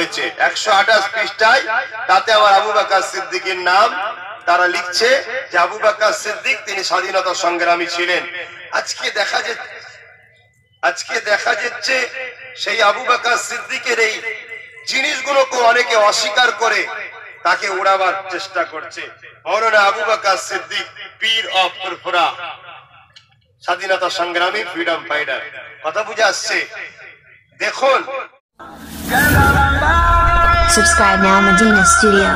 রয়েছে 128 পৃষ্ঠায়, তাতে আমার আবু বকর সিদ্দিকের নাম। তারা লিখছে যে আবু বকর সিদ্দিক তিনি স্বাধীনতা সংগ্রামী ছিলেন। আজকে দেখা যাচ্ছে সেই আবু বকর সিদ্দিকের এই জিনিসগুলোকে অনেকে অস্বীকার করে তাকে উড়াবার চেষ্টা করছে। মৌলানা আবু বকর সিদ্দিক পীর অফ ফুরফুরা, স্বাধীনতা সংগ্রামী, ফ্রিডম ফাইটার। কথা বুঝে আসছে? দেখুন, Subscribe now, Medina Studio.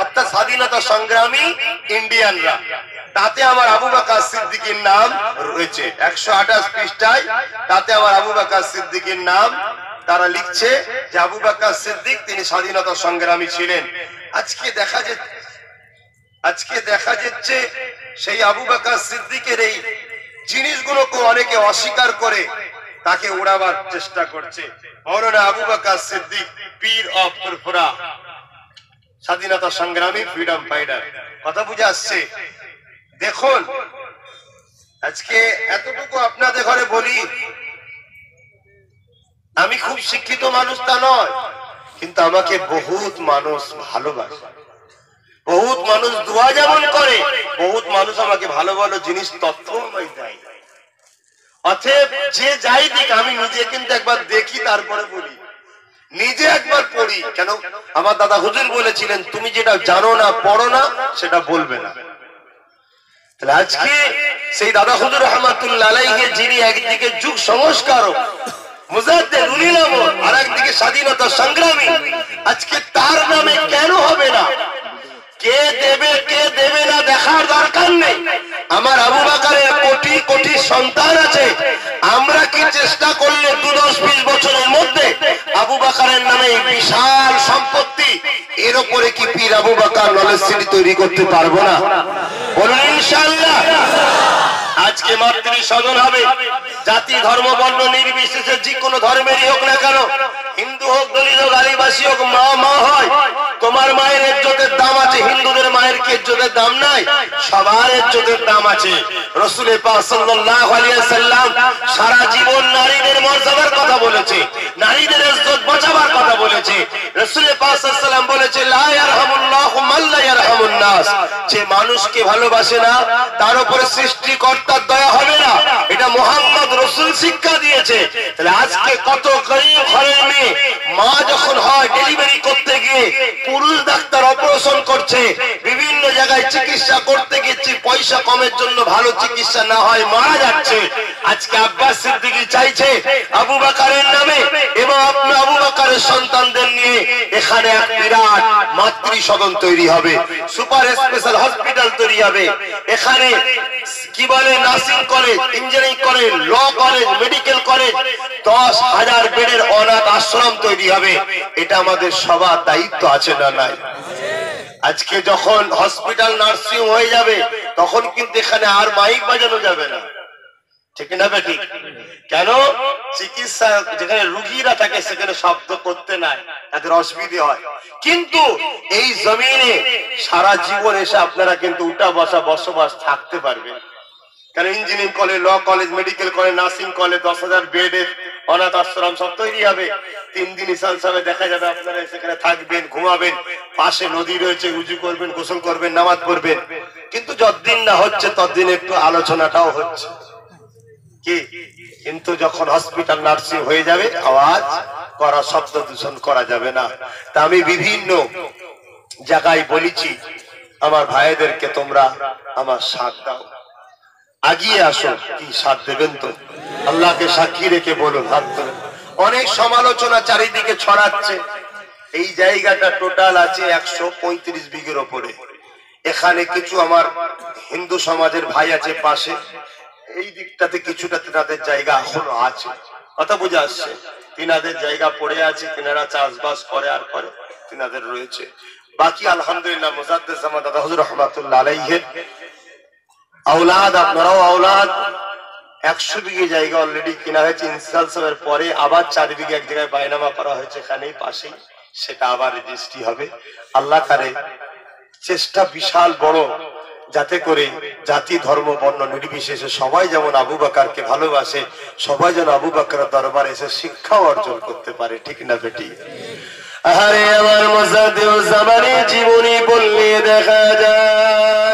অর্থাৎ স্বাধীনতা সংগ্রামী ইন্ডিয়ানরা, তাতে আমার আবু বকর সিদ্দিকের নাম রয়েছে 128 পৃষ্ঠায়, তাতে আমার আবু বকর সিদ্দিকের নাম। তারা লিখছে যে আবু বকর সিদ্দিক তিনি স্বাধীনতা সংগ্রামী ছিলেন। আজকে দেখা যাচ্ছে সেই আবু বকর সিদ্দিকের এই জিনিসগুলোকে অনেকে অস্বীকার করে তাকে উড়াবার চেষ্টা করছে। মৌলানা আবু বকর সিদ্দিক পীর অফ ফুরফুরা, স্বাধীনতা সংগ্রামী, ফ্রিডম ফাইটার। কথা বুঝে আসছে? দেখুন, আজকে এতটুকু আপনাদের ঘরে বলি, আমি খুব শিক্ষিত মানুষ তা নয়, কিন্তু আমাকে বহুত মানুষ ভালোবাসে, বহুত মানুষ দোয়া যেমন করে, বহুত মানুষ আমাকে ভালো ভালো জিনিস তথ্য দেয়। অতএব যে যাই দিক, আমি নিজে কিন্তু একবার দেখি তারপরে বলি, নিজে একবার পড়ি। কেন? আমার দাদা হুজুর বলেছিলেন, তুমি যেটা জানো না, পড়ো না, সেটা বলবে না। তাহলে আজকে সেই দাদা হুজুর রহমাতুল্লাহ আলাইহি, যিনি একদিকে যুগ সংস্কারক, মুজাদ্দিদ উলিল আমর, আর একদিকে স্বাধীনতা সংগ্রামী, আজকে তার নামে কেন হবে না? কে দেবে কে দেবে না দেখার দরকার নেই। আমার আবু বকরের কোটি কোটি সন্তান আছে। আমরা কি চেষ্টা করলে 2-10-20 বছরের মধ্যে আবু বকরের নামে বিশাল সম্পত্তি, এর উপরে কি পীর আবু বকর নলেজ সিটি তৈরি করতে পারবো না? বলুন ইনশাআল্লাহ। আজকে মাতৃ সদন হবে, জাতি ধর্ম বর্ণ নির্বিশেষে যে কোনো ধর্মেরই হোক না কেন, হিন্দু হোক, দলিত হোক, আদিবাসী হোক, মা মা হয়। তোমার মায়ের ইজ্জতের দাম আছে, হিন্দুদের মায়ের কি ইজ্জতের দাম নাই? সবার ইজ্জতের দাম আছে। রাসূল পাক সাল্লাল্লাহু আলাইহি ওয়াসাল্লাম সারা জীবন নারীদের মর্যাদার কথা বলেছে, নারীদের ইজ্জত বাঁচাবার কথা বলেছে। রাসূল পাক সাল্লাল্লাহু আলাইহি ওয়াসাল্লাম বলেছে, লা ইয়ারহামুল্লাহু মান লা ইয়ারহামুন নাস, যে মানুষকে ভালোবাসে না তার উপরে সৃষ্টিকর্তার দয়া হবে না। এটা মুহাম্মদ রাসূল শিক্ষা দিয়েছে। তাহলে আজকে কত গরীব ঘরের মেয়ে, মা যখন হয় ডেলিভারি করতে গিয়ে পুরুষ ডাক্তার অপারেশন করছে, বিভিন্ন জায়গায় চিকিৎসা করতে গেছি, পয়সা কমের জন্য ভালো চিকিৎসা না হয় মারা যাচ্ছে। আজকে আব্বাস সিদ্দিকী চাইছে আবু বকরের নামে এবং আপনার আবু বকরের সন্তানদের নিয়ে এখানে এক বিরাট মাতৃ সদন তৈরি হবে, সুপার স্পেশাল হসপিটাল তৈরি হবে। এখানে কি বলে, nursing college, engineering college, law college, medical college, 10,000 বেডের অনাথ আশ্রম তৈরি হবে। এটা আমাদের সবার দায়িত্ব আছে না নাই? আজকে যখন হসপিটাল নার্সিং হয়ে যাবে, তখন কিন্তু এখানে আর মাইক বাজানো যাবে না, ঠিক না বেঠিক? কেন? চিকিৎসা যেখানে রোগীরা থাকে সেখানে শব্দ করতে নাই, তাদের অসুবিধা হয়। কিন্তু এই জমিনে সারা জীবন এসে আপনারা কিন্তু উঠা বসা বসবাস থাকতে পারবেন। কারণ engineering college, law college, medical college, nursing college, 10,000 বেডের অনাথ আশ্রম সব তৈরি হবে। 3 দিন ইসাল সাহেব দেখা যাবে, আপনারা সেখানে থাকবেন, ঘুমাবেন, পাশে নদী রয়েছে, উজু করবেন, গোসল করবেন, নামাজ পড়বেন। কিন্তু যতদিন না হচ্ছে ততদিন একটু আলোচনাটাও হচ্ছে কি, কিন্তু যখন হসপিটাল নার্সিং হয়ে যাবে আওয়াজ করা, শব্দ দূষণ করা যাবে না। তা আমি বিভিন্ন জায়গায় বলেছি আমার ভাইদেরকে, তোমরা আমার সাথ দাও, আগিয়ে আসো। কি সাথ দেবেন তো? আল্লাহকে সাক্ষী রেখে বলুন, হাত তুলে। অনেক সমালোচনা চারিদিকে ছড়াচ্ছে। এই জায়গাটা টোটাল আছে 135 বিঘের ওপরে। এখানে কিছু আমার হিন্দু সমাজের ভাই আছে পাশে, এই দিকটাতে কিছুটা তেনাদের জায়গা এখনো আছে। কথা বুঝে আসছে? তিনাদের জায়গা পড়ে আছে, তিনারা চাষবাস করে আর করে, তিনাদের রয়েছে। বাকি আলহামদুলিল্লাহ মুজাদ্দিদ জামান দাদা হুজুর রহমাতুল্লাহ আলাইহি আওলাদ, আপনারাও আওলাদ। 100 বিঘে জায়গা অলরেডি কিনা হয়েছে। ইনসাল সাহেবের পরে আবার 4 বিঘে এক জায়গায় বাইনামা করা হয়েছে, এখানেই পাশেই, সেটা আবার রেজিস্ট্রি হবে। আল্লাহ করে চেষ্টা বিশাল বড়। যাতে করে জাতি ধর্ম বর্ণ নির্বিশেষে সবাই যেমন আবু বকরকে ভালোবাসে, সবাই যেন আবু বকরের দরবারে এসে শিক্ষা অর্জন করতে পারে, ঠিক না বেটি? আরে আমার মুজাদ্দিদ জামানের জীবনী বললে দেখা যায়